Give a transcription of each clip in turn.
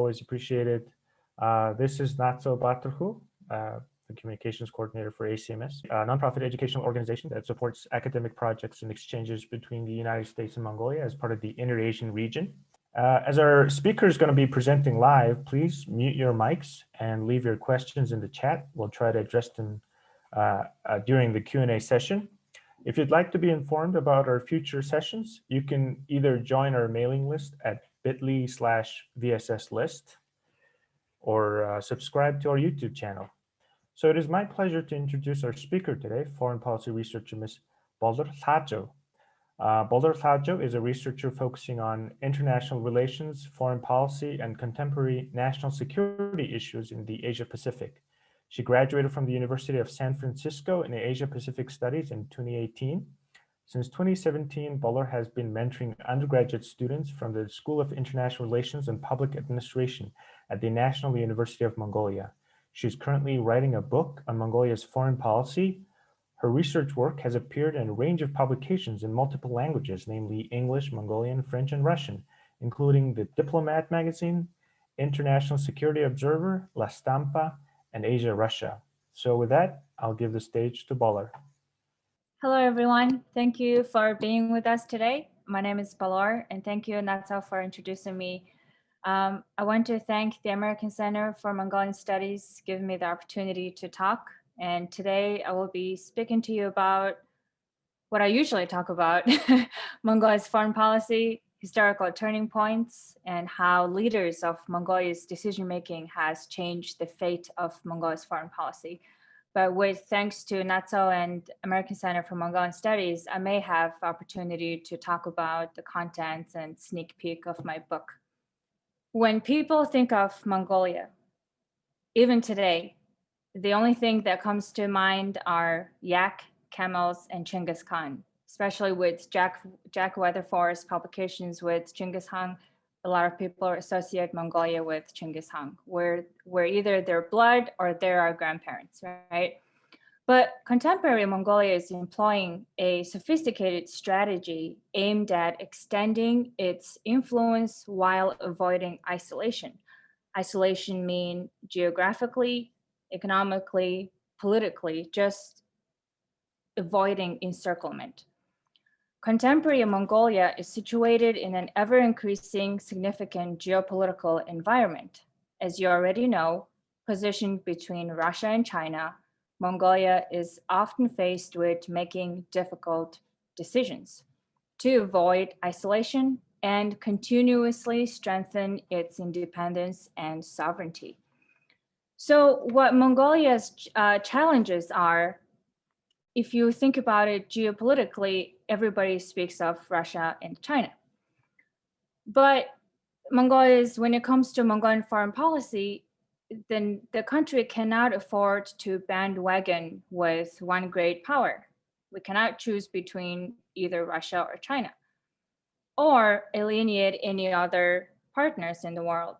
always appreciated. This is Natso Batarhu, the communications coordinator for ACMS, a nonprofit educational organization that supports academic projects and exchanges between the United States and Mongolia as part of the Inter-Asian region. As our speaker is going to be presenting live, please mute your mics and leave your questions in the chat. We'll try to address them during the Q&A session. If you'd like to be informed about our future sessions, you can either join our mailing list at bit.ly/VSS list or subscribe to our YouTube channel. So it is my pleasure to introduce our speaker today, foreign policy researcher, Ms. Bolor Lkhaajav. Bolor Lkhaajav is a researcher focusing on international relations, foreign policy, and contemporary national security issues in the Asia Pacific. She graduated from the University of San Francisco in Asia Pacific Studies in 2018. Since 2017, Bolor has been mentoring undergraduate students from the School of International Relations and Public Administration at the National University of Mongolia. She's currently writing a book on Mongolia's foreign policy. Her research work has appeared in a range of publications in multiple languages, namely English, Mongolian, French, and Russian, including the Diplomat magazine, International Security Observer, La Stampa, and Asia Russia. So with that, I'll give the stage to Bolor. Hello, everyone. Thank you for being with us today. My name is Bolor, and thank you, Natso, for introducing me. I want to thank the American Center for Mongolian Studies giving me the opportunity to talk. And today I will be speaking to you about what I usually talk about, Mongolia's foreign policy, historical turning points, and how leaders of Mongolia's decision-making has changed the fate of Mongolia's foreign policy. But with thanks to Natso and American Center for Mongolian Studies, I may have opportunity to talk about the contents and sneak peek of my book. When people think of Mongolia, even today, the only thing that comes to mind are yak, camels, and Chinggis Khan, especially with Jack Weatherford's publications with Chinggis Khan. A lot of people associate Mongolia with Chinggis Khan, where either their blood or they're our grandparents, right? But contemporary Mongolia is employing a sophisticated strategy aimed at extending its influence while avoiding isolation. Isolation means geographically, economically, politically, just avoiding encirclement. Contemporary Mongolia is situated in an ever-increasing significant geopolitical environment. As you already know, positioned between Russia and China, Mongolia is often faced with making difficult decisions to avoid isolation and continuously strengthen its independence and sovereignty. So what Mongolia's challenges are, if you think about it geopolitically, everybody speaks of Russia and China. But Mongolia's, when it comes to Mongolian foreign policy, then the country cannot afford to bandwagon with one great power. We cannot choose between either Russia or China, or alienate any other partners in the world.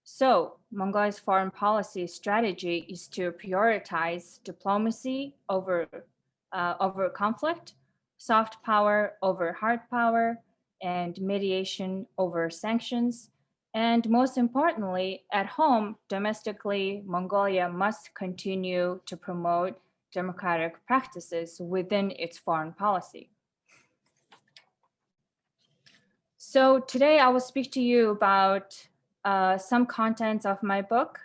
So Mongolia's foreign policy strategy is to prioritize diplomacy over conflict, soft power over hard power, and mediation over sanctions. And most importantly, at home, domestically, Mongolia must continue to promote democratic practices within its foreign policy. So today I will speak to you about some contents of my book.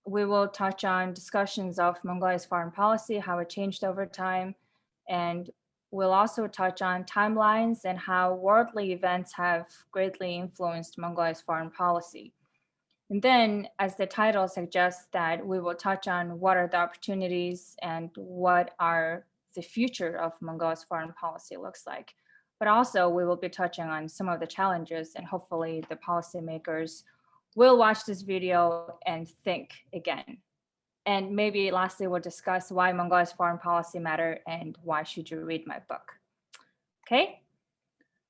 We will touch on discussions of Mongolia's foreign policy, how it changed over time, and we'll also touch on timelines and how worldly events have greatly influenced Mongolia's foreign policy. And then, as the title suggests, that we will touch on what are the opportunities and what are the future of Mongolia's foreign policy looks like. But also we will be touching on some of the challenges, and hopefully the policymakers will watch this video and think again. And maybe lastly, we'll discuss why Mongolia's foreign policy matter and why should you read my book. Okay,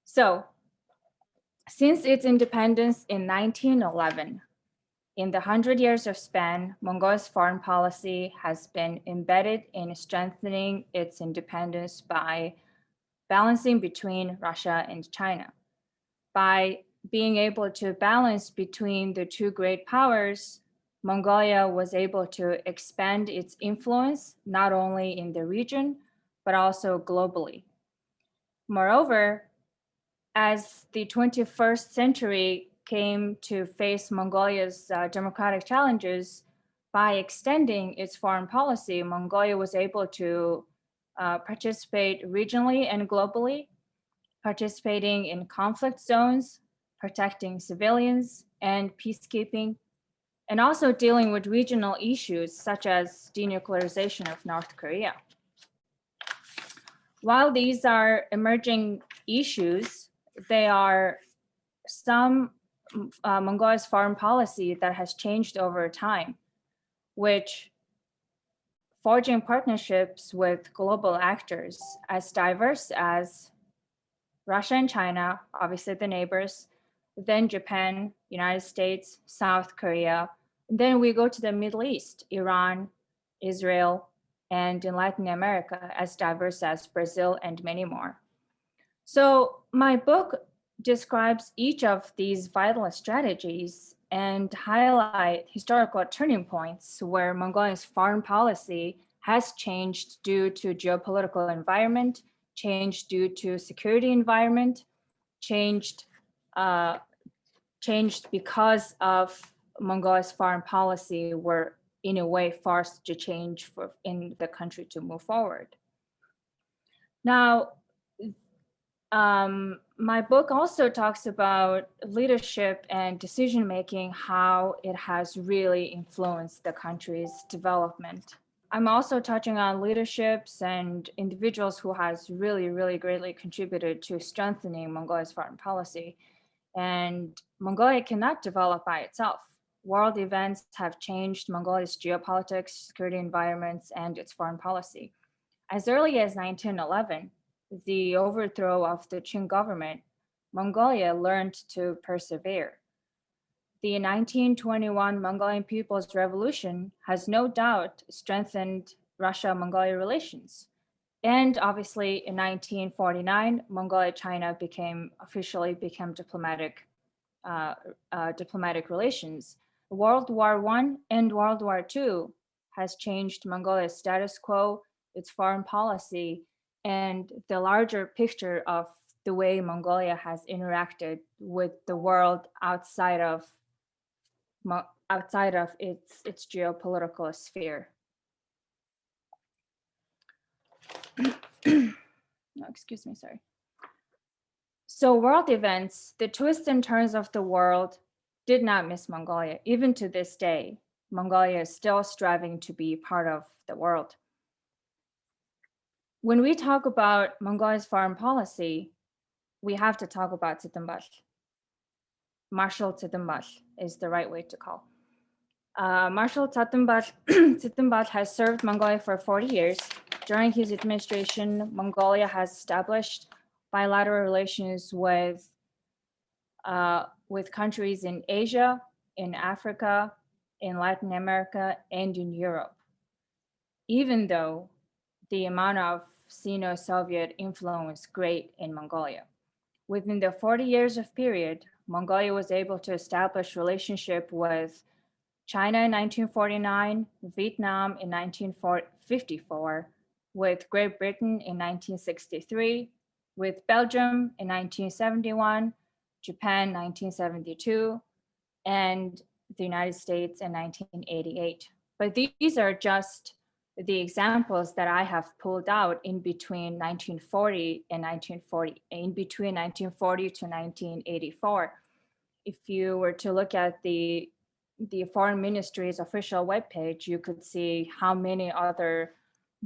so since its independence in 1911, in the 100 years of span, Mongolia's foreign policy has been embedded in strengthening its independence by balancing between Russia and China, by being able to balance between the two great powers, Mongolia was able to expand its influence not only in the region, but also globally. Moreover, as the 21st century came to face Mongolia's democratic challenges, by extending its foreign policy, Mongolia was able to participate regionally and globally, participating in conflict zones, protecting civilians, and peacekeeping, and also dealing with regional issues such as denuclearization of North Korea. While these are emerging issues, they are some Mongolia's foreign policy that has changed over time, which forging partnerships with global actors as diverse as Russia and China, obviously the neighbors, then Japan, United States, South Korea. Then we go to the Middle East, Iran, Israel, and in Latin America, as diverse as Brazil and many more. So my book describes each of these vital strategies and highlight historical turning points where Mongolia's foreign policy has changed due to geopolitical environment, changed due to security environment, changed because of Mongolia's foreign policy were in a way forced to change in the country to move forward. Now, my book also talks about leadership and decision-making, how it has really influenced the country's development. I'm also touching on leaderships and individuals who has really, really greatly contributed to strengthening Mongolia's foreign policy. And Mongolia cannot develop by itself. World events have changed Mongolia's geopolitics, security environments, and its foreign policy. As early as 1911, the overthrow of the Qing government, Mongolia learned to persevere. The 1921 Mongolian People's Revolution has no doubt strengthened Russia-Mongolia relations. And obviously in 1949, Mongolia-China officially became diplomatic relations. World War I and World War II has changed Mongolia's status quo, its foreign policy, and the larger picture of the way Mongolia has interacted with the world outside of its geopolitical sphere. No, excuse me, sorry. So world events, the twists and turns of the world did not miss Mongolia. Even to this day, Mongolia is still striving to be part of the world. When we talk about Mongolia's foreign policy, we have to talk about Tsitambal. Marshal Tsitambal is the right way to call. Marshal Tsitambal has served Mongolia for 40 years. During his administration, Mongolia has established bilateral relations with countries in Asia, in Africa, in Latin America, and in Europe. Even though the amount of Sino-Soviet influence was great in Mongolia. Within the 40 years of period, Mongolia was able to establish relationship with China in 1949, Vietnam in 1954, with Great Britain in 1963, with Belgium in 1971, Japan 1972, and the United States in 1988. But these are just the examples that I have pulled out in between 1940 and 1940, in between 1940 to 1984. If you were to look at the Foreign Ministry's official webpage, you could see how many other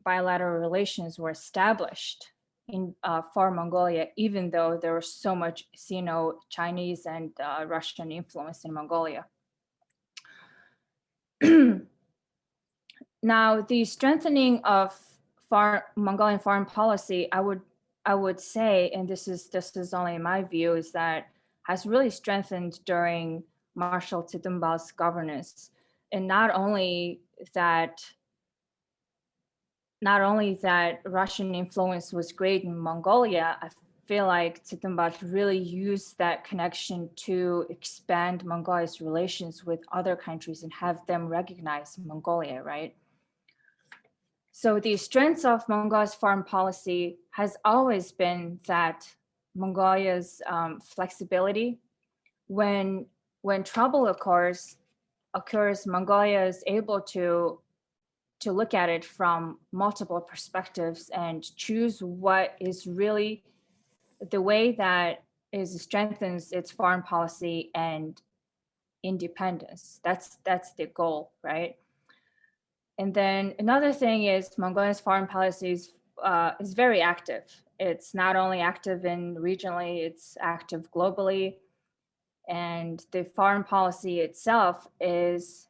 bilateral relations were established for Mongolia, even though there was so much Sino-Chinese and Russian influence in Mongolia. Now, the strengthening of Mongolian foreign policy, I would say, and this is only my view, is that has really strengthened during Marshal Tsitambal's governance, and not only that Russian influence was great in Mongolia, I feel like Zitembat really used that connection to expand Mongolia's relations with other countries and have them recognize Mongolia, right? So the strengths of Mongolia's foreign policy has always been that Mongolia's flexibility. When trouble occurs, Mongolia is able to look at it from multiple perspectives and choose what is really the way that is strengthens its foreign policy and independence. That's the goal, right? And then another thing is Mongolia's foreign policy is very active. It's not only active regionally, it's active globally. And the foreign policy itself is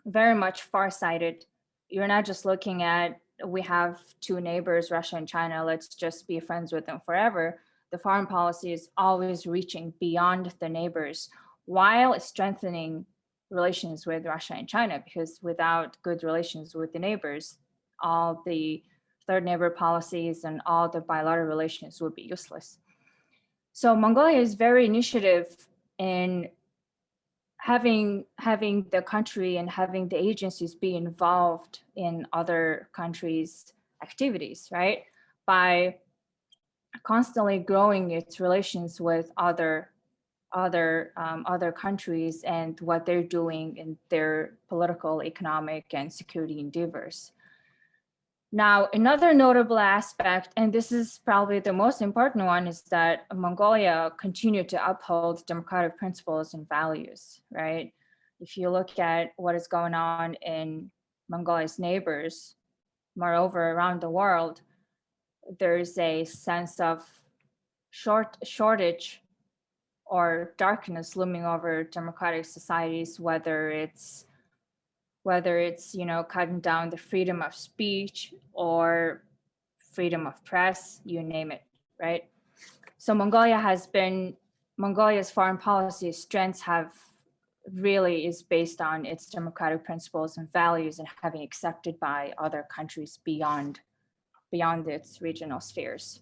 very much farsighted. You're not just looking at, we have two neighbors, Russia and China, let's just be friends with them forever. The foreign policy is always reaching beyond the neighbors while strengthening relations with Russia and China, because without good relations with the neighbors, all the third neighbor policies and all the bilateral relations would be useless. So Mongolia is very initiative in having the country and having the agencies be involved in other countries' activities, right? By constantly growing its relations with other countries and what they're doing in their political, economic, and security endeavors. Now, another notable aspect, and this is probably the most important one, is that Mongolia continued to uphold democratic principles and values, right? If you look at what is going on in Mongolia's neighbors, moreover, around the world, there's a sense of shortage or darkness looming over democratic societies, whether it's cutting down the freedom of speech or freedom of press, you name it, right? So Mongolia's foreign policy strengths is based on its democratic principles and values and having accepted by other countries beyond its regional spheres.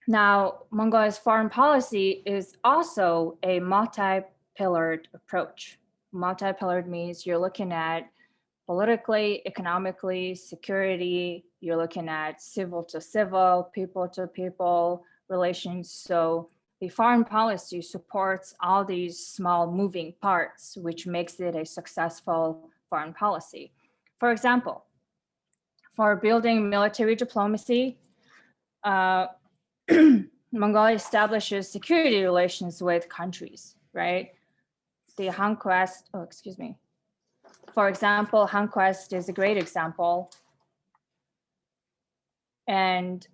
Now, Mongolia's foreign policy is also a multi-pillared approach. Multi-pillared means you're looking at politically, economically, security, you're looking at civil to civil, people to people relations. So the foreign policy supports all these small moving parts, which makes it a successful foreign policy. For example, for building military diplomacy, Mongolia establishes security relations with countries, right? The Han Quest, for example, Han Quest is a great example. And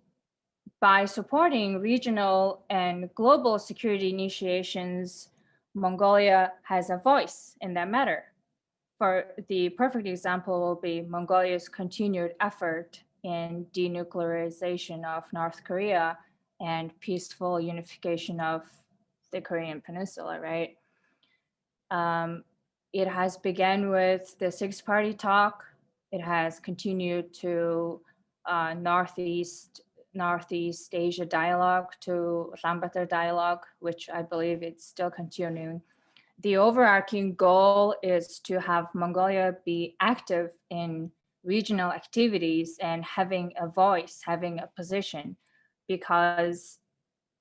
by supporting regional and global security initiations, Mongolia has a voice in that matter. For the perfect example will be Mongolia's continued effort in denuclearization of North Korea and peaceful unification of the Korean Peninsula, right? It has begun with the six-party talk. It has continued to Northeast Asia dialogue, to Ulaanbaatar dialogue, which I believe it's still continuing. The overarching goal is to have Mongolia be active in regional activities and having a voice, having a position, because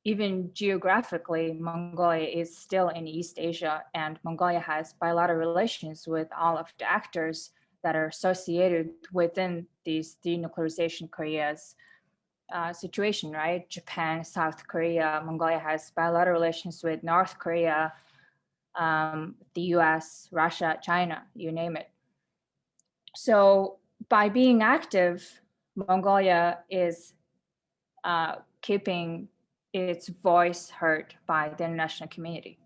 even geographically, Mongolia is still in East Asia, and Mongolia has bilateral relations with all of the actors that are associated within these denuclearization Korea's situation, right? Japan, South Korea, Mongolia has bilateral relations with North Korea, the US, Russia, China, you name it. So by being active, Mongolia is keeping its voice heard by the international community.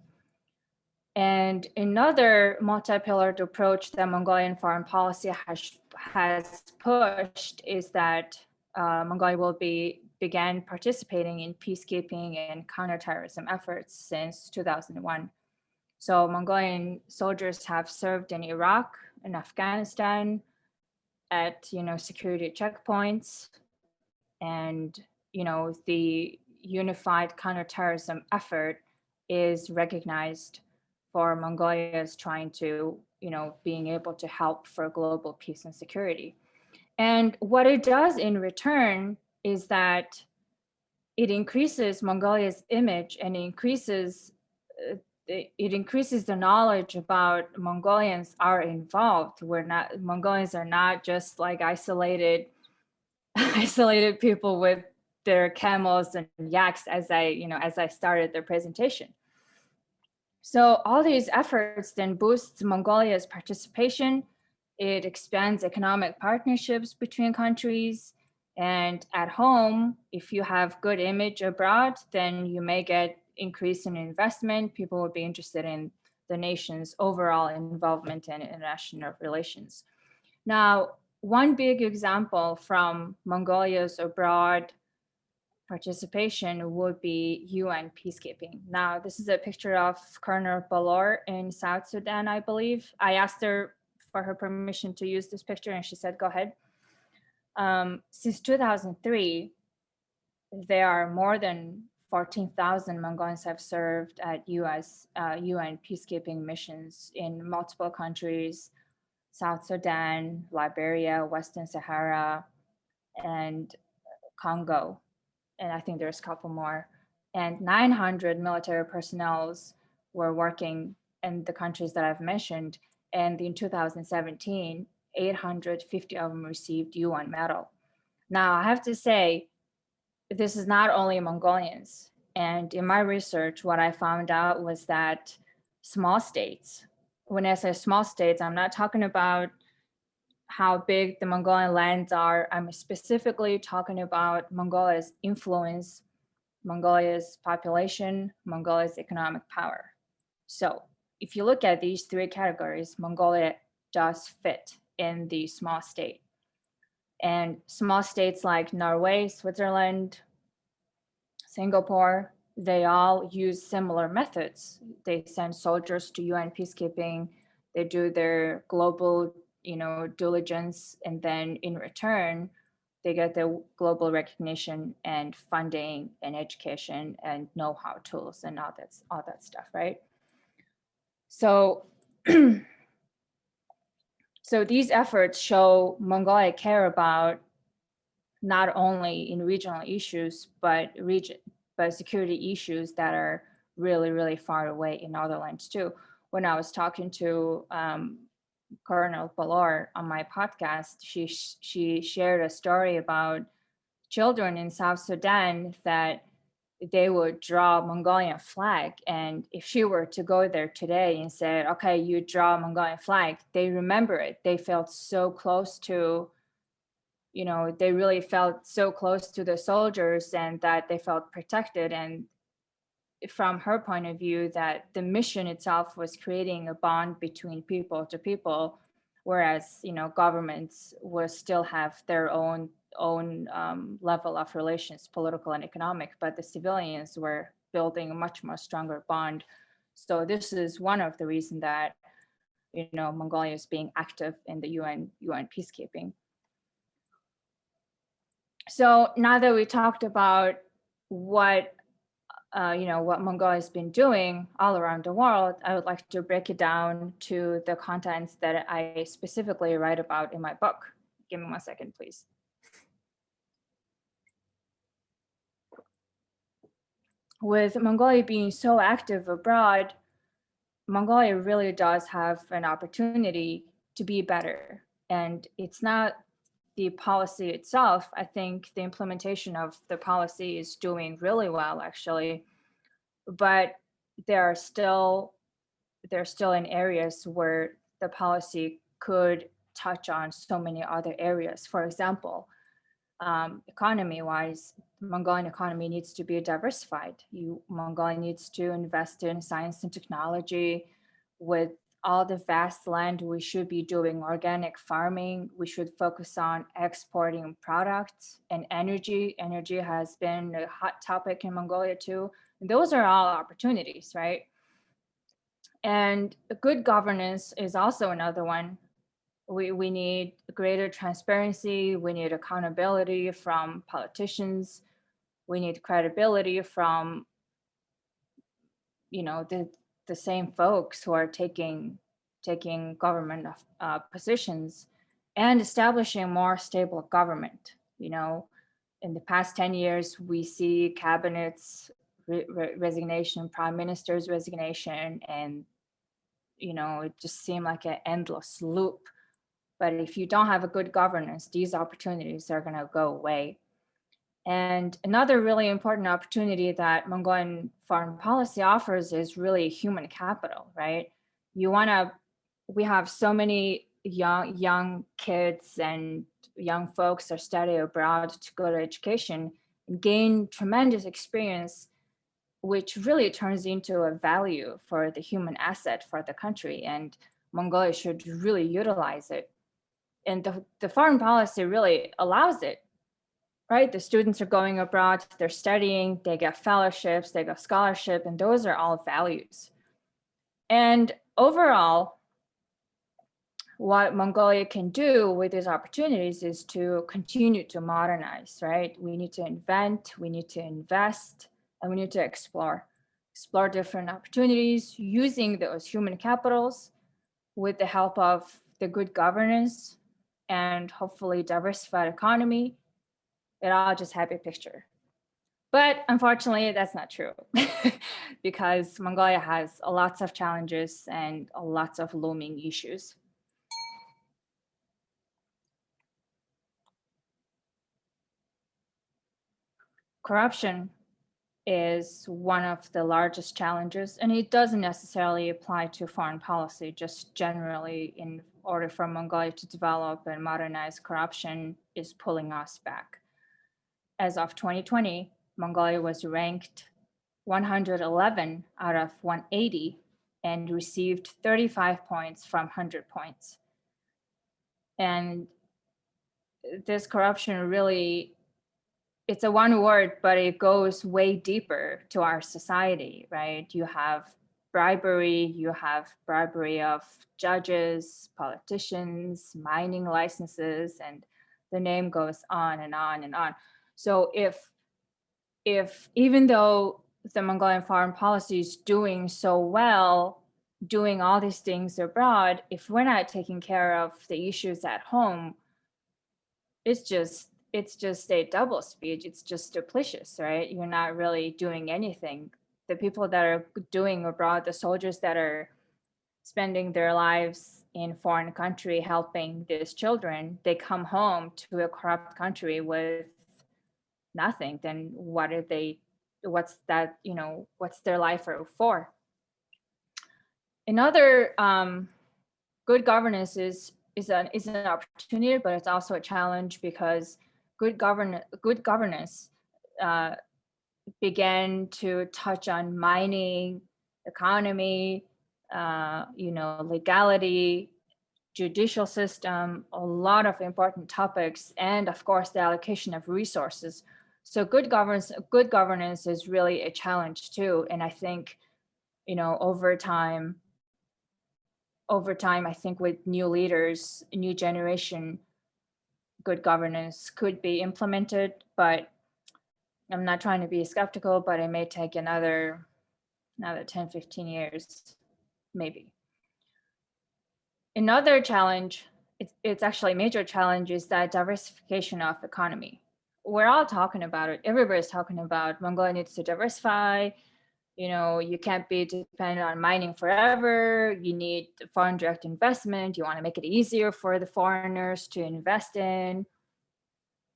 And another multi-pillared approach that Mongolian foreign policy has pushed is that Mongolia will began participating in peacekeeping and counterterrorism efforts since 2001. So Mongolian soldiers have served in Iraq and Afghanistan at security checkpoints, and the unified counterterrorism effort is recognized for Mongolia's trying to, being able to help for global peace and security. And what it does in return is that it increases Mongolia's image and it increases the knowledge about Mongolians are involved. Mongolians are not just like isolated people with their camels and yaks, as I started the presentation. So all these efforts then boosts Mongolia's participation. It expands economic partnerships between countries. And at home, if you have good image abroad, then you may get increase in investment. People would be interested in the nation's overall involvement in international relations. Now, one big example from Mongolia's abroad participation would be UN peacekeeping. Now, this is a picture of Colonel Bolor in South Sudan, I believe. I asked her for her permission to use this picture, and she said, go ahead. Since 2003, there are more than 14,000 Mongolians have served at UN peacekeeping missions in multiple countries: South Sudan, Liberia, Western Sahara, and Congo. And I think there's a couple more. And 900 military personnel were working in the countries that I've mentioned. And in 2017, 850 of them received UN medal. Now, I have to say, this is not only Mongolians. And in my research, what I found out was that small states, when I say small states, I'm not talking about how big the Mongolian lands are. I'm specifically talking about Mongolia's influence, Mongolia's population, Mongolia's economic power. So if you look at these three categories, Mongolia does fit in the small state. And small states like Norway, Switzerland, Singapore, they all use similar methods. They send soldiers to UN peacekeeping. They do their global, diligence, and then in return, they get the global recognition and funding and education and know-how tools and all that stuff, right? So, so these efforts show Mongolia care about not only in regional issues, but security issues that are really, really far away in other lands too. When I was talking to Colonel Bolor on my podcast, she shared a story about children in South Sudan that they would draw a Mongolian flag. And if she were to go there today and said, okay, you draw a Mongolian flag, they remember it. They felt so close to, they really felt so close to the soldiers and that they felt protected. And from her point of view, that the mission itself was creating a bond between people to people, whereas, governments will still have their own level of relations, political and economic, but the civilians were building a much more stronger bond. So this is one of the reasons that, Mongolia is being active in the UN peacekeeping. So now that we talked about what Mongolia has been doing all around the world, I would like to break it down to the contents that I specifically write about in my book. Give me 1 second, please. With Mongolia being so active abroad, Mongolia really does have an opportunity to be better. And it's not the policy itself. I think the implementation of the policy is doing really well, actually. But they're still in areas where the policy could touch on so many other areas. For example, economy-wise, Mongolian economy needs to be diversified. Mongolia needs to invest in science and technology. With all the vast land, we should be doing organic farming. We should focus on exporting products and energy. Energy has been a hot topic in Mongolia too. And those are all opportunities, right? And good governance is also another one. We need greater transparency. We need accountability from politicians. We need credibility from, the same folks who are taking government positions, and establishing more stable government. In the past 10 years, we see cabinets resignation, prime minister's resignation, and it just seemed like an endless loop. But if you don't have a good governance, these opportunities are going to go away. And another really important opportunity that Mongolian foreign policy offers is really human capital, right? We have so many young kids and young folks that study abroad to go to education and gain tremendous experience, which really turns into a value for the human asset for the country. And Mongolia should really utilize it. And the foreign policy really allows it, right? The students are going abroad, they're studying, they get fellowships, they get scholarship, and those are all values. And overall, what Mongolia can do with these opportunities is to continue to modernize, right? We need to invent, we need to invest, and we need to explore different opportunities using those human capitals with the help of the good governance and hopefully diversified economy. It all just happy picture. But unfortunately, that's not true because Mongolia has lots of challenges and lots of looming issues. Corruption is one of the largest challenges, and it doesn't necessarily apply to foreign policy, just generally in order for Mongolia to develop and modernize, corruption is pulling us back. As of 2020, Mongolia was ranked 111 out of 180 and received 35 points from 100 points. And this corruption really, it's a one word, but it goes way deeper to our society, right? You have bribery of judges, politicians, mining licenses, and the name goes on and on and on. So if even though the Mongolian foreign policy is doing so well, doing all these things abroad, if we're not taking care of the issues at home, it's just a double speed. It's just duplicious, right? You're not really doing anything. The people that are doing abroad, the soldiers that are spending their lives in foreign country helping these children, they come home to a corrupt country with nothing. Then what's their life for? Another good governance is an opportunity, but it's also a challenge because good governance began to touch on mining, economy, legality, judicial system, a lot of important topics, and of course the allocation of resources. So good governance is really a challenge too. And I think, over time, I think with new leaders, new generation, good governance could be implemented, but I'm not trying to be skeptical, but it may take another 10, 15 years, maybe. Another challenge, it's actually a major challenge, is that diversification of economy. We're all talking about it. Everybody's talking about Mongolia needs to diversify. You can't be dependent on mining forever. You need foreign direct investment. You want to make it easier for the foreigners to invest in.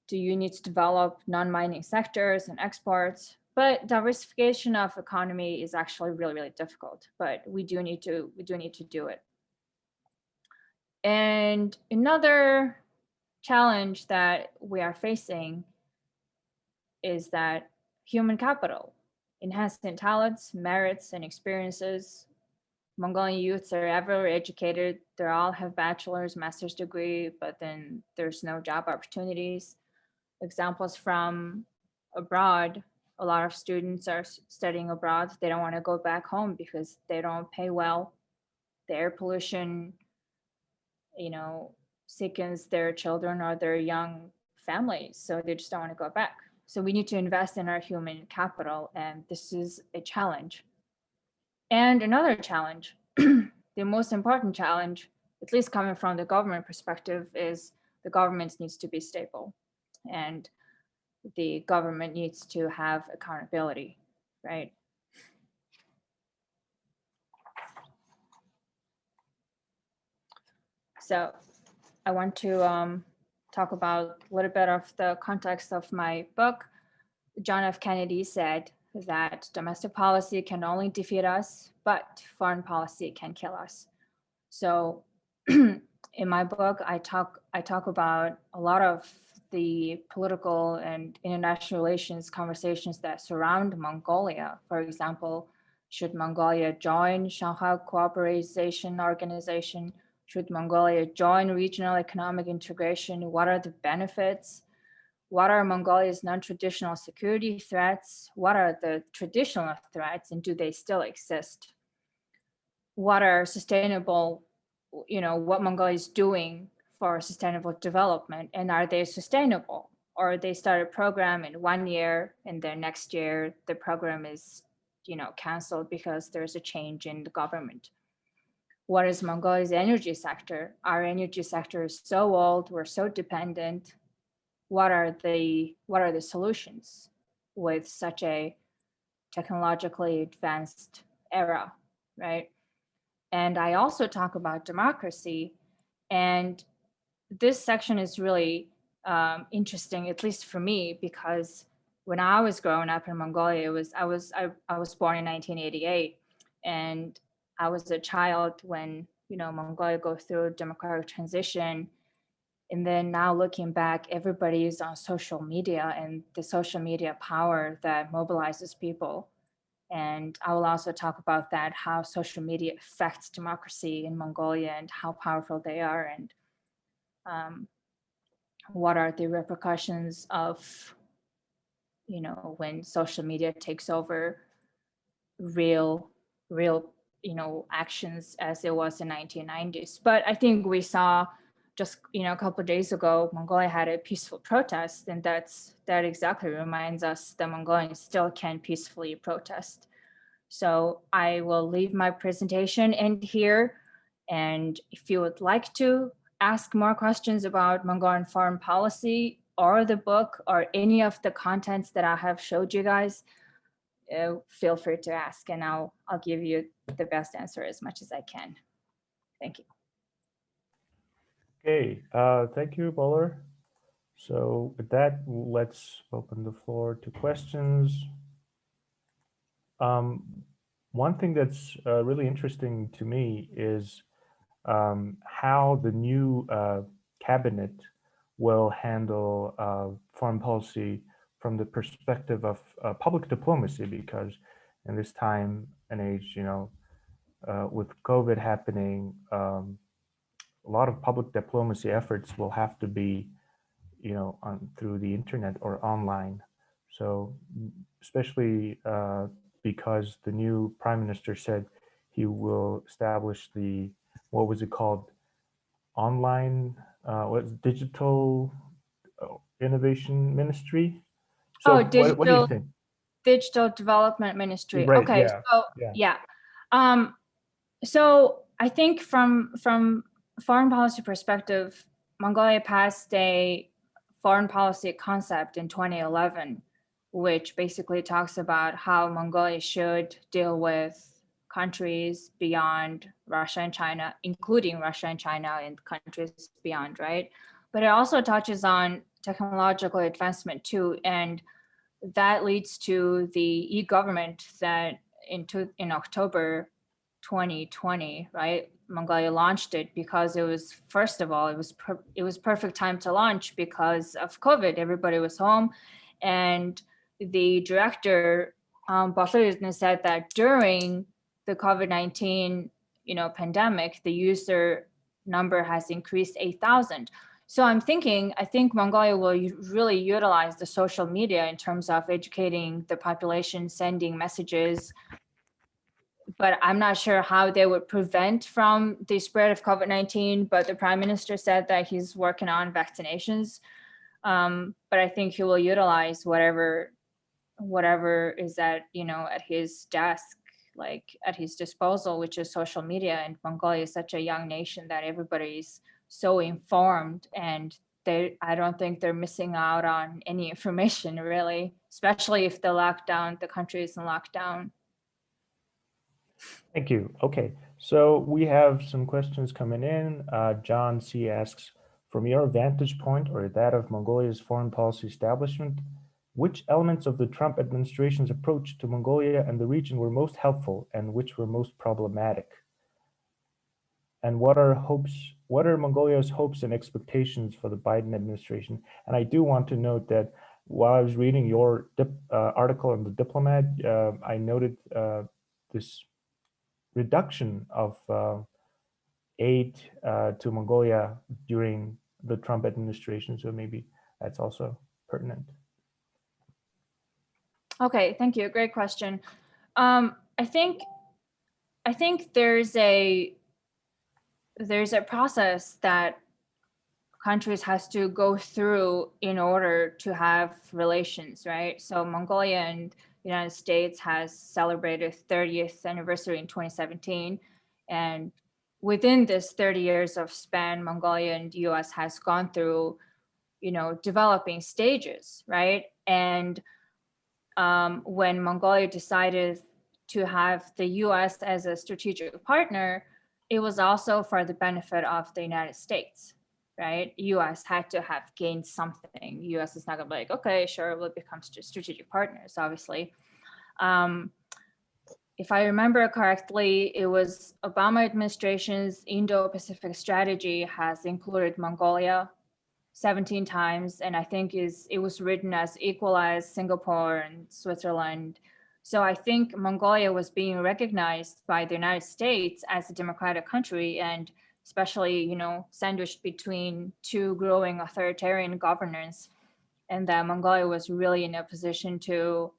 Do you need to develop non-mining sectors and exports? But diversification of economy is actually really, really difficult. But we do need to do it. And another challenge that we are facing is that human capital, enhancing talents, merits, and experiences. Mongolian youths are ever educated. They all have bachelor's, master's degree, but then there's no job opportunities. Examples from abroad, a lot of students are studying abroad. They don't want to go back home because they don't pay well. The air pollution, sickens their children or their young families, so they just don't want to go back. So we need to invest in our human capital, and this is a challenge. And another challenge, the most important challenge, at least coming from the government perspective, is the government needs to be stable, and the government needs to have accountability, right? So I want to talk about a little bit of the context of my book. John F. Kennedy said that domestic policy can only defeat us, but foreign policy can kill us. So in my book, I talk about a lot of the political and international relations conversations that surround Mongolia. For example, should Mongolia join Shanghai Cooperation Organization? Should Mongolia join regional economic integration? What are the benefits? What are Mongolia's non-traditional security threats? What are the traditional threats, and do they still exist? What are sustainable, what Mongolia is doing for sustainable development, and are they sustainable? Or they start a program in 1 year, and then next year the program is, canceled because there's a change in the government. What is Mongolia's energy sector? Our energy sector is so old, we're so dependent. What are the solutions with such a technologically advanced era, right? And I also talk about democracy, and this section is really interesting, at least for me, because when I was growing up in Mongolia, I was born in 1988, and I was a child when Mongolia go through democratic transition. And then now looking back, everybody is on social media and the social media power that mobilizes people. And I will also talk about that, how social media affects democracy in Mongolia and how powerful they are, and what are the repercussions of, when social media takes over real, actions as it was in 1990s. But I think we saw just a couple of days ago, Mongolia had a peaceful protest, and that exactly reminds us that Mongolians still can peacefully protest. So I will leave my presentation end here, and if you would like to ask more questions about Mongolian foreign policy or the book or any of the contents that I have showed you guys, feel free to ask, and I'll give you the best answer as much as I can. Thank you. Okay, thank you, Bolor. So with that, let's open the floor to questions. One thing that's really interesting to me is how the new cabinet will handle foreign policy from the perspective of public diplomacy, because in this time and age, with COVID happening, a lot of public diplomacy efforts will have to be, through the internet or online. So especially because the new prime minister said he will establish what was it called? Online, digital innovation ministry. So what do you think? Digital Development Ministry. Right, Okay, yeah, so yeah. So I think from foreign policy perspective, Mongolia passed a foreign policy concept in 2011, which basically talks about how Mongolia should deal with countries beyond Russia and China, including Russia and China and countries beyond, right? But it also touches on technological advancement too, and that leads to the e-government that in October 2020, right? Mongolia launched it because it was, first of all, it was perfect time to launch because of COVID. Everybody was home, and the director Bolor said that during the COVID-19 pandemic, the user number has increased 8,000. So I think Mongolia will really utilize the social media in terms of educating the population, sending messages, but I'm not sure how they would prevent from the spread of COVID-19, but the prime minister said that he's working on vaccinations. But I think he will utilize whatever is at at his desk, like at his disposal, which is social media. And Mongolia is such a young nation that everybody's so informed, and I don't think they're missing out on any information really, especially if the country is in lockdown. Thank you. Okay, so we have some questions coming in. John C. asks, from your vantage point or that of Mongolia's foreign policy establishment, which elements of the Trump administration's approach to Mongolia and the region were most helpful and which were most problematic? And what are Mongolia's hopes and expectations for the Biden administration? And I do want to note that while I was reading your article in The Diplomat, I noted this reduction of aid to Mongolia during the Trump administration. So maybe that's also pertinent. Okay, thank you. Great question. I think there's a process that countries has to go through in order to have relations, right? So Mongolia and the United States has celebrated 30th anniversary in 2017. And within this 30 years of span, Mongolia and the US has gone through, developing stages, right? And when Mongolia decided to have the US as a strategic partner, it was also for the benefit of the United States, right? US had to have gained something. US is not gonna be like, okay, sure, we'll become strategic partners, obviously. If I remember correctly, it was Obama administration's Indo-Pacific strategy has included Mongolia 17 times, and I think it was written as equal as Singapore and Switzerland. So I think Mongolia was being recognized by the United States as a democratic country, and especially, sandwiched between two growing authoritarian governance, and that Mongolia was really in a position to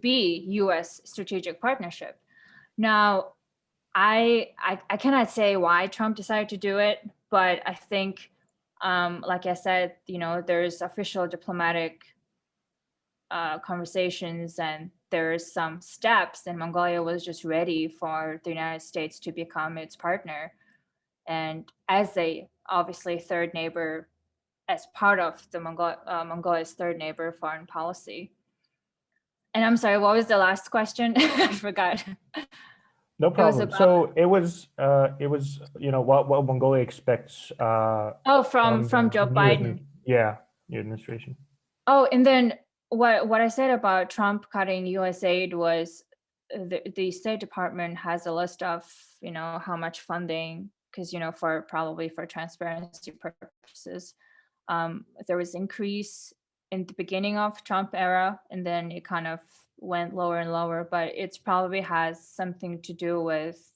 be U.S. strategic partnership. Now, I cannot say why Trump decided to do it, but I think, like I said, there's official diplomatic conversations, and there's some steps, and Mongolia was just ready for the United States to become its partner. And as obviously third neighbor, as part of the Mongolia's third neighbor foreign policy. And I'm sorry, what was the last question? I forgot. No problem. So it was what Mongolia expects. From Joe Biden. New administration. Oh, and then what I said about Trump cutting U.S. aid was the State Department has a list of how much funding, because for transparency purposes, there was increase in the beginning of Trump era, and then it kind of went lower and lower, but it probably has something to do with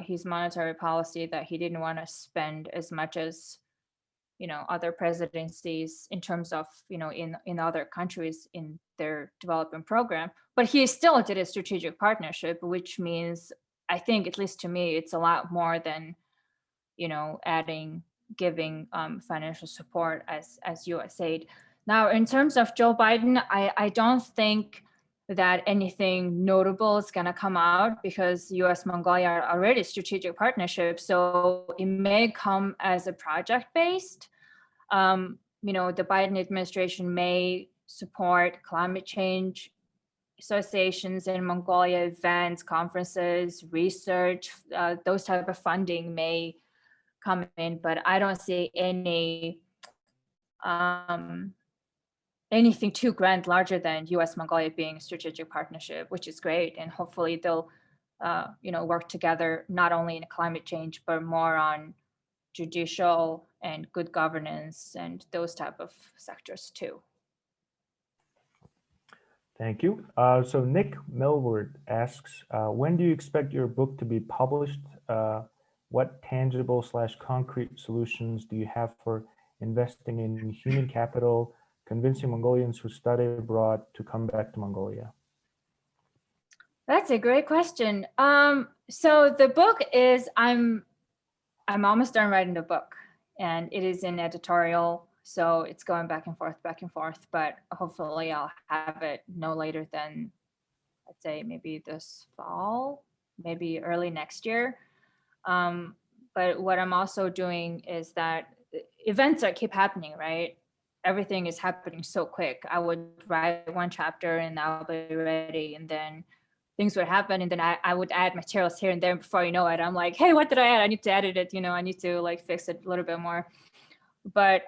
his monetary policy, that he didn't want to spend as much as other presidencies in terms of in other countries in their development program. But he still did a strategic partnership, which means, I think, at least to me, it's a lot more than giving financial support as U.S. aid. Now, in terms of Joe Biden, I don't think that anything notable is going to come out, because U.S. Mongolia are already strategic partnership. So it may come as a project-based. The Biden administration may support climate change associations in Mongolia, events, conferences, research, those type of funding may come in, but I don't see anything too grand larger than U.S. Mongolia being a strategic partnership, which is great, and hopefully they'll work together not only in climate change but more on judicial and good governance and those type of sectors too. Thank you. So Nick Melward asks, when do you expect your book to be published? What tangible/concrete solutions do you have for investing in human capital, convincing Mongolians who study abroad to come back to Mongolia? That's a great question. So the book is, I'm almost done writing the book, and it is in editorial So it's going back and forth, but hopefully I'll have it no later than, I'd say maybe this fall, maybe early next year. But what I'm also doing is that events that keep happening, right? Everything is happening so quick. I would write one chapter and I'll be ready, and then things would happen, and then I would add materials here and there. Before you know it, I'm like, hey, what did I add? I need to edit it. I need to like fix it a little bit more. But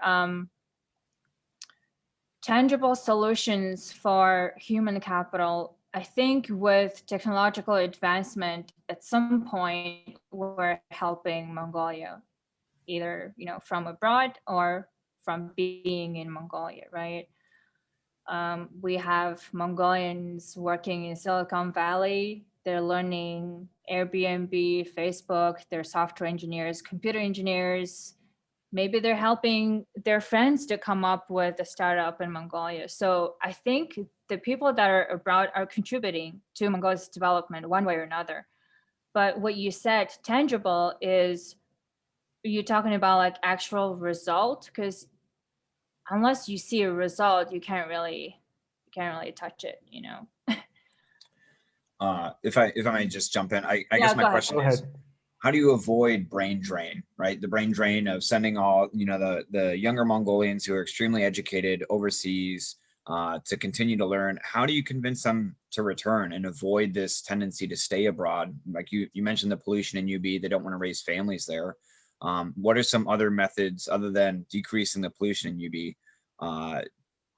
tangible solutions for human capital, I think with technological advancement, at some point, we're helping Mongolia, either from abroad or from being in Mongolia, right? We have Mongolians working in Silicon Valley. They're learning Airbnb, Facebook. They're software engineers, computer engineers. Maybe they're helping their friends to come up with a startup in Mongolia. So I think the people that are abroad are contributing to Mongolia's development one way or another. But what you said, tangible, is you talking about like actual result? Because unless you see a result, you can't really touch it, If I may just jump in, I Yeah, guess my go ahead. question Go is, ahead. how do you avoid brain drain, right? The brain drain of sending all, the younger Mongolians who are extremely educated overseas to continue to learn. How do you convince them to return and avoid this tendency to stay abroad? Like you mentioned the pollution in UB, they don't want to raise families there. What are some other methods other than decreasing the pollution in UB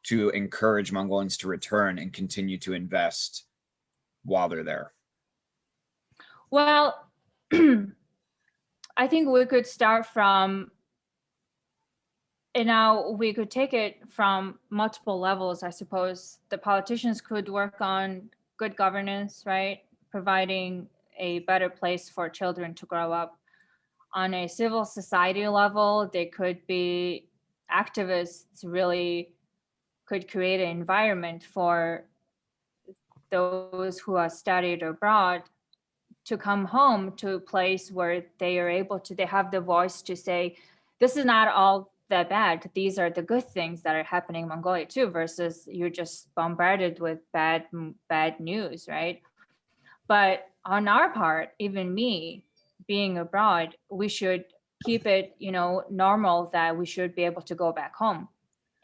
to encourage Mongolians to return and continue to invest while they're there? Well, I think we could start from, we could take it from multiple levels, I suppose. The politicians could work on good governance, right? Providing a better place for children to grow up. On a civil society level, they could be activists, really could create an environment for those who are studied abroad to come home to a place where they are able to, they have the voice to say, this is not all that bad. These are the good things that are happening in Mongolia too, versus you're just bombarded with bad news, right? But on our part, even me being abroad, we should keep it, normal that we should be able to go back home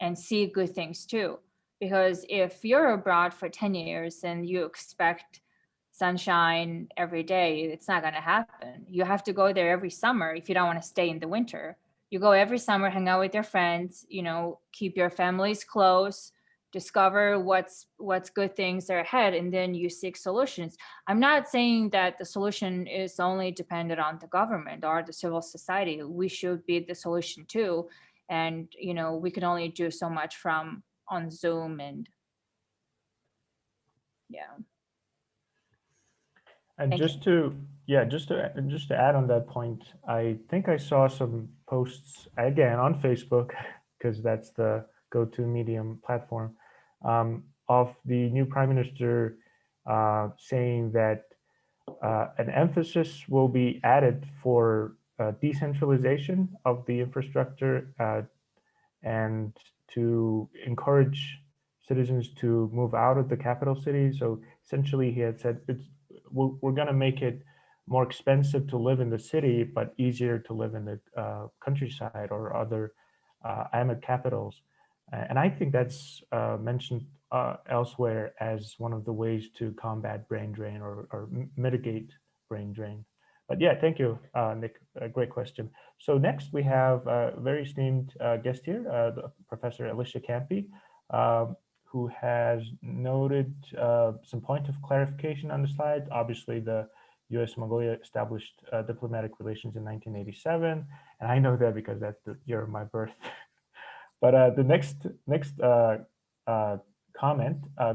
and see good things too. Because if you're abroad for 10 years and you expect sunshine every day, it's not going to happen. You have to go there every summer if you don't want to stay in the winter. You go every summer, hang out with your friends, keep your families close, discover what's good things are ahead, and then you seek solutions. I'm not saying that the solution is only dependent on the government or the civil society. We should be the solution too. And we can only do so much from on Zoom, and yeah. And Thank you. just to add on that point, I think I saw some posts again on Facebook because that's the go-to medium platform of the new prime minister saying that an emphasis will be added for decentralization of the infrastructure and to encourage citizens to move out of the capital city. So essentially, he had said we're going to make it more expensive to live in the city, but easier to live in the countryside or other AMET capitals. And I think that's mentioned elsewhere as one of the ways to combat brain drain or mitigate brain drain. But yeah, thank you, Nick. A great question. So next we have a very esteemed guest here, Professor Alicia Campy, who has noted some point of clarification on the slide. Obviously, the U.S.-Mongolia established diplomatic relations in 1987, and I know that because that's the year of my birth. But the next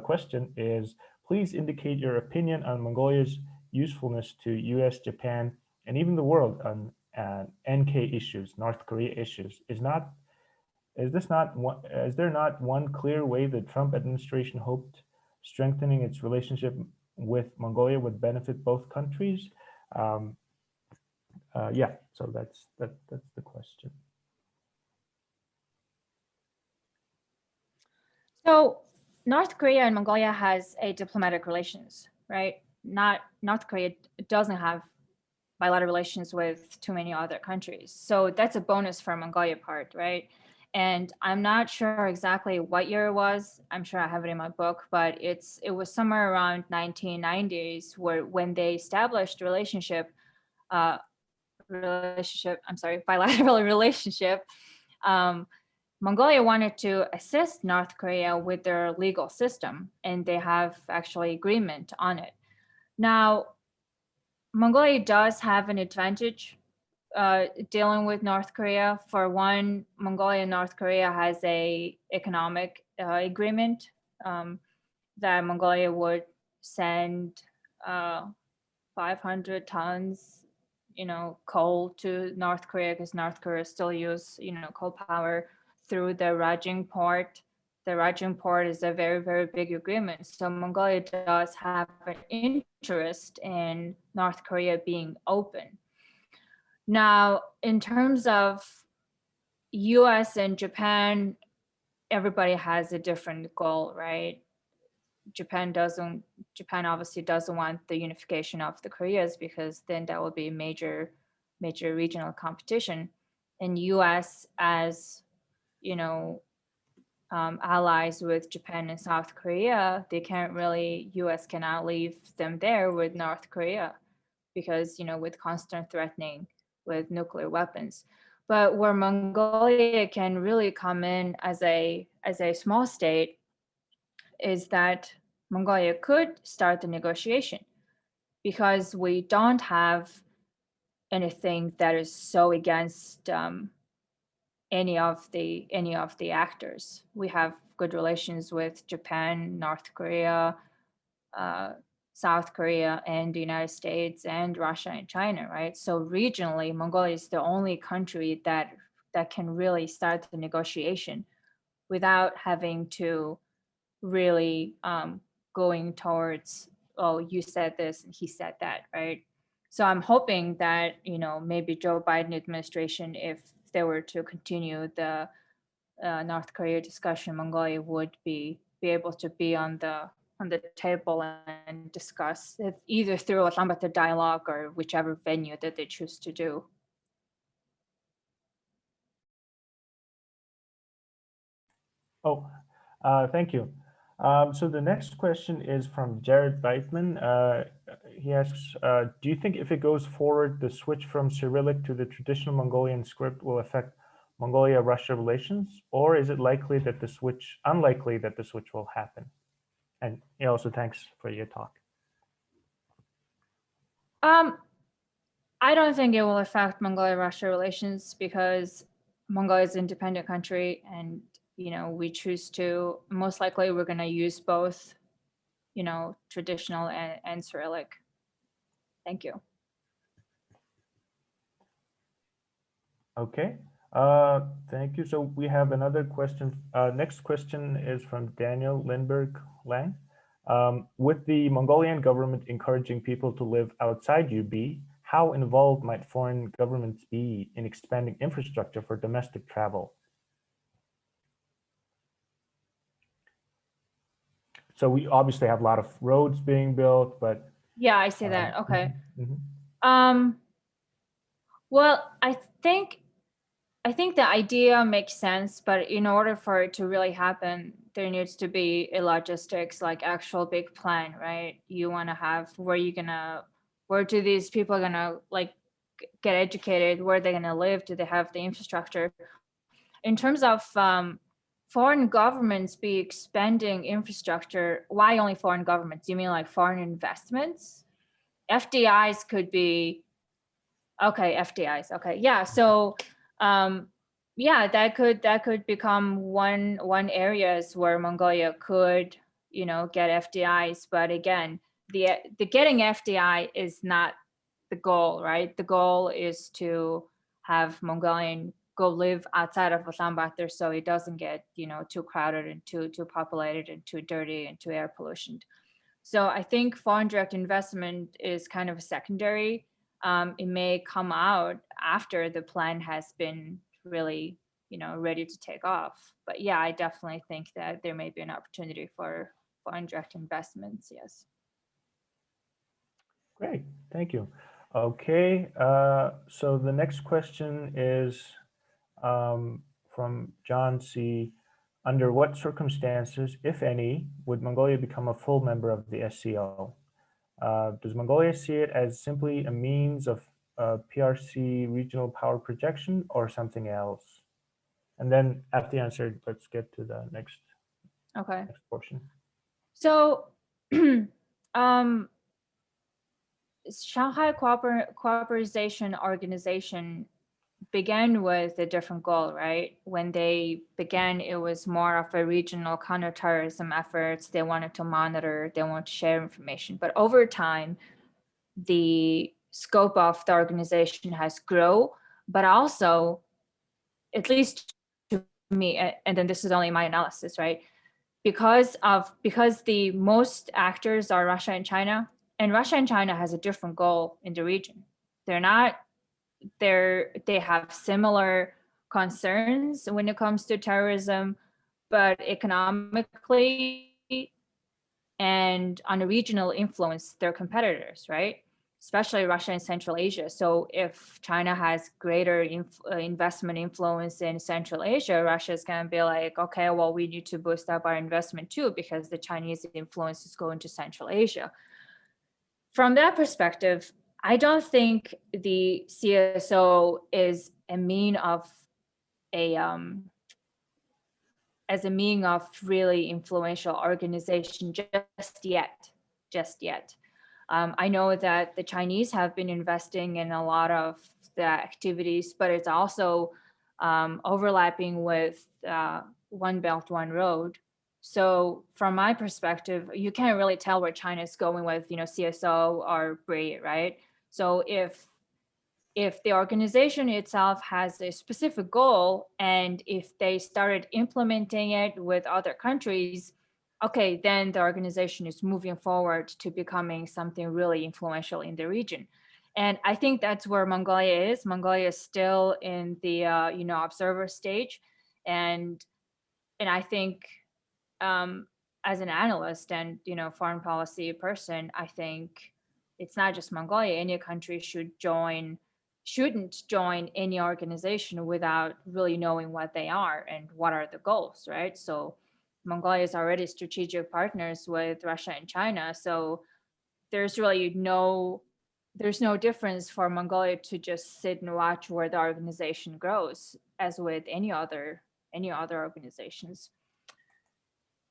question is, please indicate your opinion on Mongolia's usefulness to U.S., Japan, and even the world on NK issues, North Korea issues. Is there not one clear way the Trump administration hoped strengthening its relationship with Mongolia would benefit both countries? Yeah, so that's the question. So North Korea and Mongolia has a diplomatic relations, right? Not North Korea doesn't have bilateral relations with too many other countries. So that's a bonus for Mongolia part, right? And I'm not sure exactly what year it was. I'm sure I have it in my book, but it was somewhere around 1990s when they established bilateral relationship. Mongolia wanted to assist North Korea with their legal system, and they have actually agreement on it. Now, Mongolia does have an advantage dealing with North Korea. For one, Mongolia and North Korea has a economic agreement that Mongolia would send 500 tons, coal to North Korea, because North Korea still use, coal power through the Rajing port. The Rajing port is a very, very big agreement. So Mongolia does have an interest in North Korea being open. Now, in terms of US and Japan, everybody has a different goal, right? Japan obviously doesn't want the unification of the Koreas, because then that would be major regional competition. And US, as allies with Japan and South Korea, US cannot leave them there with North Korea, because with constant threatening with nuclear weapons. But where Mongolia can really come in as a small state is that Mongolia could start the negotiation, because we don't have anything that is so against any of the actors. We have good relations with Japan, North Korea, South Korea, and the United States, and Russia and China, right? So regionally, Mongolia is the only country that can really start the negotiation without having to really going towards, oh, you said this and he said that, right? So I'm hoping that, maybe Joe Biden administration, if they were to continue the North Korea discussion, Mongolia would be able to be on the table and discuss it, either through a Ulaanbaatar dialogue or whichever venue that they choose to do. Oh, thank you. So the next question is from Jared Beitman. He asks, do you think if it goes forward, the switch from Cyrillic to the traditional Mongolian script will affect Mongolia-Russia relations, or is it unlikely that the switch will happen? And also thanks for your talk. I don't think it will affect Mongolia-Russia relations, because Mongolia is an independent country, and we choose to, most likely we're going to use both, traditional and Cyrillic. Thank you. Okay, thank you. So we have another question. Next question is from Daniel Lindberg Lang. With the Mongolian government encouraging people to live outside UB, how involved might foreign governments be in expanding infrastructure for domestic travel? So we obviously have a lot of roads being built, but yeah, I see that. Okay. Mm-hmm. Well, I think the idea makes sense, but in order for it to really happen, there needs to be a logistics, like actual big plan, right? You want to have where do these people gonna like get educated? Where are they gonna live? Do they have the infrastructure? In terms of foreign governments be expanding infrastructure, why only foreign governments? You mean like foreign investments? FDIs could be, okay, FDIs, okay. Yeah, so yeah, that could become one areas where Mongolia could, get FDIs. But again, the getting FDI is not the goal, right? The goal is to have Mongolian go live outside of Ulaanbaatar, so it doesn't get, too crowded and too populated and too dirty and too air pollution. So I think foreign direct investment is kind of a secondary. It may come out after the plan has been really, ready to take off. But yeah, I definitely think that there may be an opportunity for indirect investments. Yes. Great, thank you. Okay, so the next question is from John C. Under what circumstances, if any, would Mongolia become a full member of the SCO? Does Mongolia see it as simply a means of PRC regional power projection or something else? And then after the answer, let's get to the next portion. So Shanghai Cooperation Organization began with a different goal, right? When they began, it was more of a regional counterterrorism efforts. They wanted to monitor, they wanted to share information. But over time, the scope of the organization has grown, but also, at least to me, and then this is only my analysis, right? Because the most actors are Russia and China, and Russia and China has a different goal in the region. They have similar concerns when it comes to terrorism, but economically and on a regional influence, they're competitors, right? Especially Russia and Central Asia. So if China has greater investment influence in Central Asia, Russia is going to be like, okay, well, we need to boost up our investment too, because the Chinese influence is going to Central Asia. From that perspective, I don't think the CSO is a mean of as a mean of really influential organization just yet. I know that the Chinese have been investing in a lot of the activities, but it's also overlapping with One Belt, One Road. So from my perspective, you can't really tell where China is going with, CSO or BRI, right? So if the organization itself has a specific goal, and if they started implementing it with other countries, okay, then the organization is moving forward to becoming something really influential in the region. And I think that's where Mongolia is. Mongolia is still in the observer stage, and I think as an analyst and foreign policy person, I think it's not just Mongolia. Any country shouldn't join any organization without really knowing what they are and what are the goals, right? So Mongolia is already strategic partners with Russia and China. So there's no difference for Mongolia to just sit and watch where the organization grows, as with any other organizations.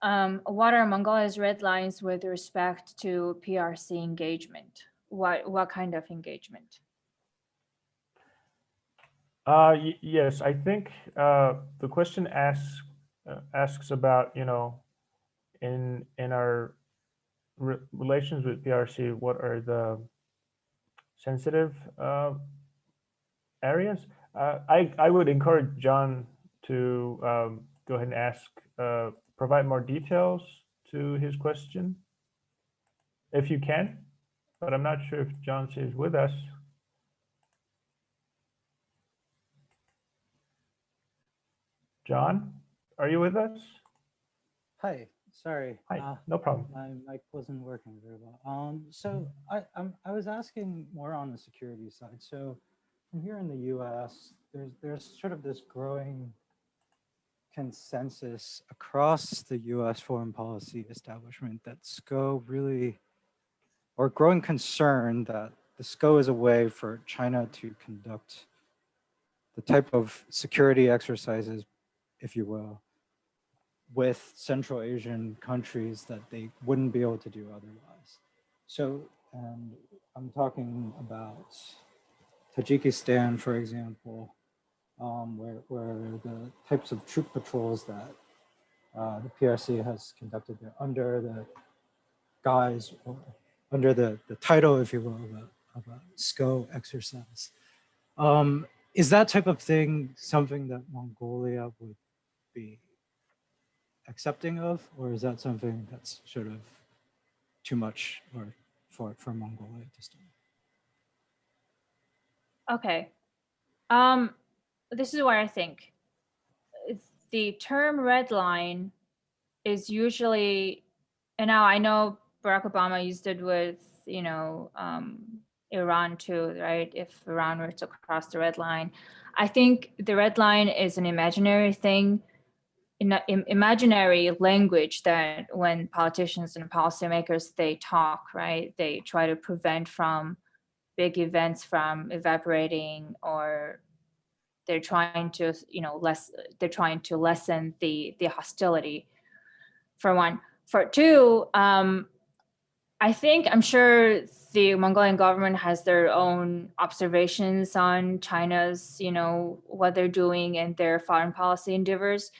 What are Mongolia's red lines with respect to PRC engagement? What kind of engagement? Yes, I think the question asks about, in our relations with PRC, what are the sensitive areas? I would encourage John to go ahead and ask, provide more details to his question, if you can, but I'm not sure if John is with us. John, are you with us? Hi, sorry. Hi, no problem. My mic wasn't working very well. So I was asking more on the security side. So from here in the U.S., there's sort of this growing consensus across the U.S. foreign policy establishment that SCO really, or growing concern that the SCO is a way for China to conduct the type of security exercises, if you will, with Central Asian countries that they wouldn't be able to do otherwise. So I'm talking about Tajikistan, for example, where the types of troop patrols that the PRC has conducted there under the guise, or under the title, if you will, of a SCO exercise. Is that type of thing something that Mongolia would be accepting of, or is that something that's sort of too much or for Mongolia to start? Okay. This is what I think. the term red line is usually, and now I know Barack Obama used it with, Iran too, right? If Iran were to cross the red line. I think the red line is an imaginary thing, imaginary language that when politicians and policymakers, they talk, right? They try to prevent from big events from evaporating, or they're trying to, they're trying to lessen the hostility, for one. For two, I'm sure the Mongolian government has their own observations on China's, what they're doing and their foreign policy endeavors.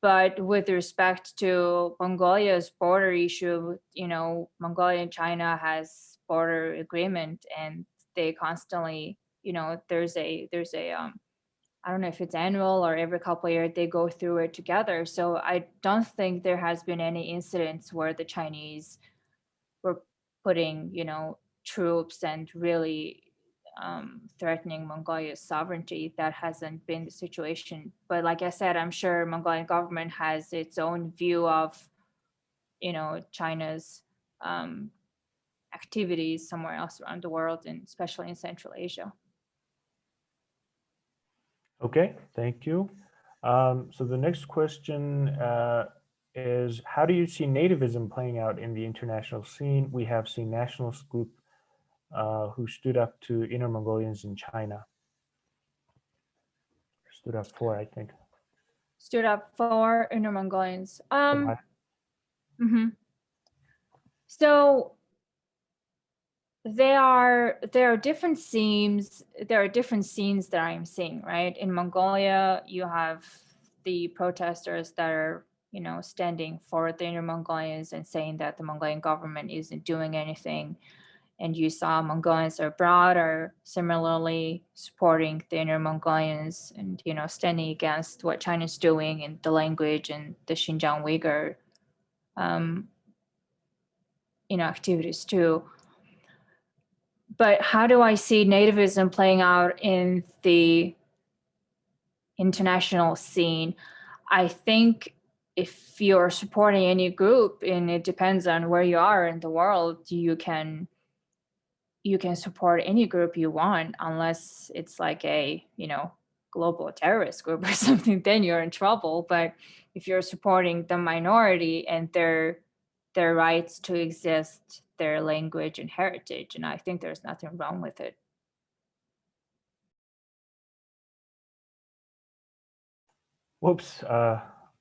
But with respect to Mongolia's border issue, Mongolia and China has border agreement, and they constantly, there's a I don't know if it's annual or every couple of years they go through it together. So I don't think there has been any incidents where the Chinese were putting, troops and really threatening Mongolia's sovereignty. That hasn't been the situation. But like I said, I'm sure Mongolian government has its own view of, China's activities somewhere else around the world, and especially in Central Asia. Okay, thank you. So the next question is, how do you see nativism playing out in the international scene? We have seen nationalist group who stood up to Inner Mongolians in China. Stood up for, I think. Stood up for Inner Mongolians. So there are different scenes. There are different scenes that I'm seeing, right? In Mongolia, you have the protesters that are, standing for the Inner Mongolians and saying that the Mongolian government isn't doing anything. And you saw Mongolians abroad are similarly supporting the Inner Mongolians and, standing against what China's doing and the language and the Xinjiang Uyghur, activities too. But how do I see nativism playing out in the international scene? I think if you're supporting any group, and it depends on where you are in the world, you can support any group you want, unless it's like a, global terrorist group or something, then you're in trouble. But if you're supporting the minority and their rights to exist, their language and heritage, and I think there's nothing wrong with it. Whoops,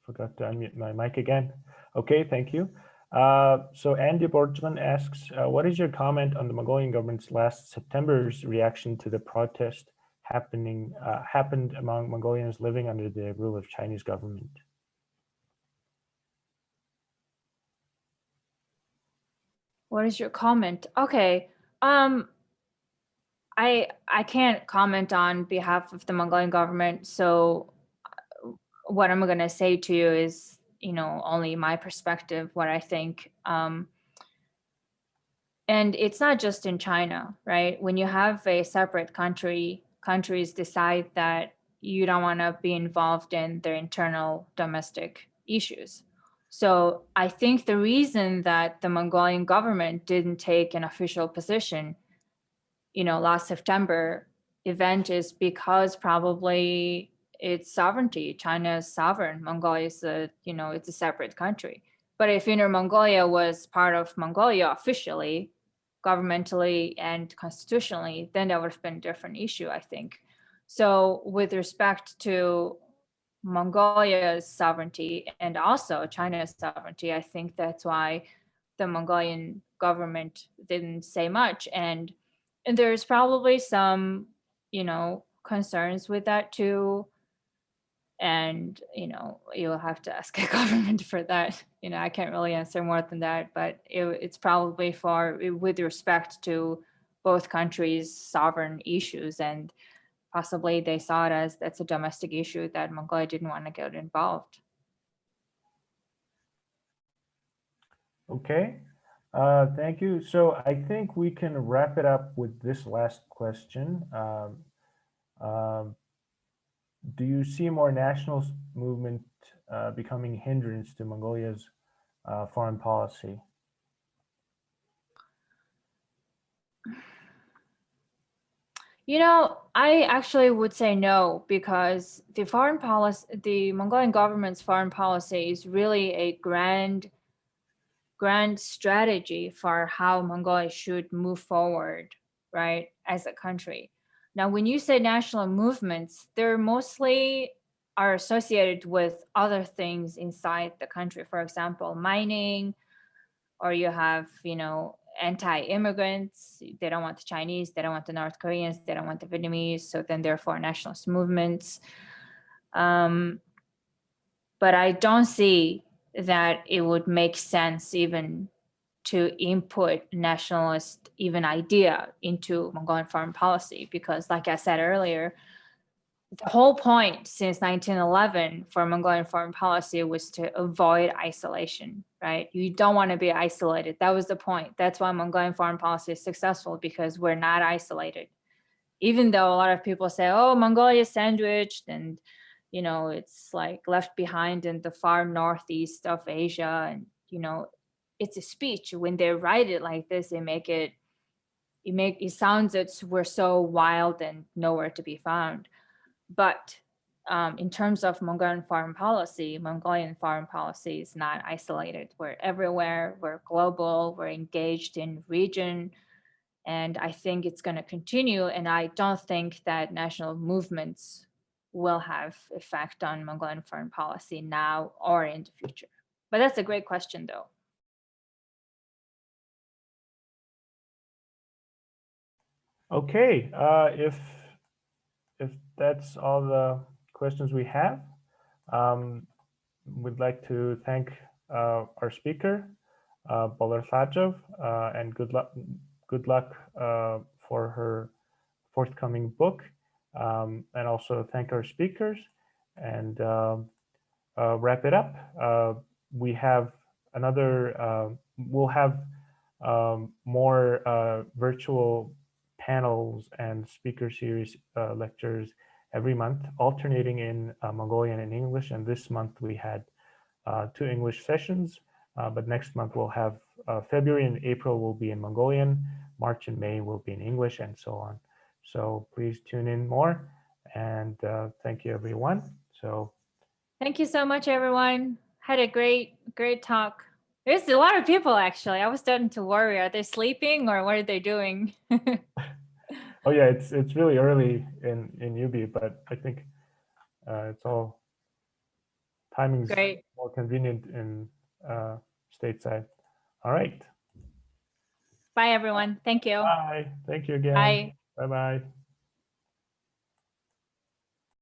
forgot to unmute my mic again. Okay, thank you. So Andy Borgman asks, what is your comment on the Mongolian government's last September's reaction to the protest happened among Mongolians living under the rule of Chinese government? What is your comment? Okay. I can't comment on behalf of the Mongolian government. So what I'm going to say to you is, only my perspective, what I think. And it's not just in China, right? When you have a separate country, countries decide that you don't want to be involved in their internal domestic issues. So I think the reason that the Mongolian government didn't take an official position, last September event, is because probably it's sovereignty. China is sovereign. Mongolia is it's a separate country. But if Inner Mongolia was part of Mongolia officially, governmentally and constitutionally, then that would have been a different issue, I think. So with respect to Mongolia's sovereignty and also China's sovereignty, I think that's why the Mongolian government didn't say much. And there's probably some, concerns with that too. And, you'll have to ask a government for that. I can't really answer more than that, but it's probably with respect to both countries' sovereign issues, and possibly they saw it as that's a domestic issue that Mongolia didn't want to get involved. Okay, thank you. So I think we can wrap it up with this last question. Do you see more nationalist movement becoming hindrance to Mongolia's foreign policy? You know, I actually would say no, because the foreign policy, the Mongolian government's foreign policy is really a grand strategy for how Mongolia should move forward, right, as a country. Now, when you say national movements, they're mostly are associated with other things inside the country. For example, mining, or you have, you know, anti-immigrants. They don't want the Chinese, they don't want the North Koreans, they don't want the Vietnamese. So then therefore nationalist movements. But I don't see that it would make sense even to input nationalist even idea into Mongolian foreign policy, because like I said earlier, the whole point since 1911 for Mongolian foreign policy was to avoid isolation, right? You don't want to be isolated. That was the point. That's why Mongolian foreign policy is successful, because we're not isolated. Even though a lot of people say, oh, Mongolia is sandwiched and, you know, it's like left behind in the far northeast of Asia. And, you know, it's a speech. When they write it like this, it sounds that we're so wild and nowhere to be found. But in terms of Mongolian foreign policy is not isolated. We're everywhere, we're global, we're engaged in region. And I think it's going to continue. And I don't think that national movements will have effect on Mongolian foreign policy now or in the future. But that's a great question, though. Okay, if that's all the questions we have, we'd like to thank our speaker, Bolor Lkhaajav, and good luck for her forthcoming book, and also thank our speakers, and wrap it up. We have another, we'll have more virtual panels and speaker series lectures every month, alternating in Mongolian and English. And this month we had 2 English sessions, but next month we'll have February and April will be in Mongolian, March and May will be in English, and so on. So please tune in more, and thank you, everyone. So thank you so much, everyone. Had a great talk. There's a lot of people, actually. I was starting to worry. Are they sleeping or what are they doing? oh yeah, it's really early in UB, but I think it's all timing's Great. more convenient in stateside. All right. Bye, everyone. Thank you. Bye. Thank you again. Bye. Bye-bye.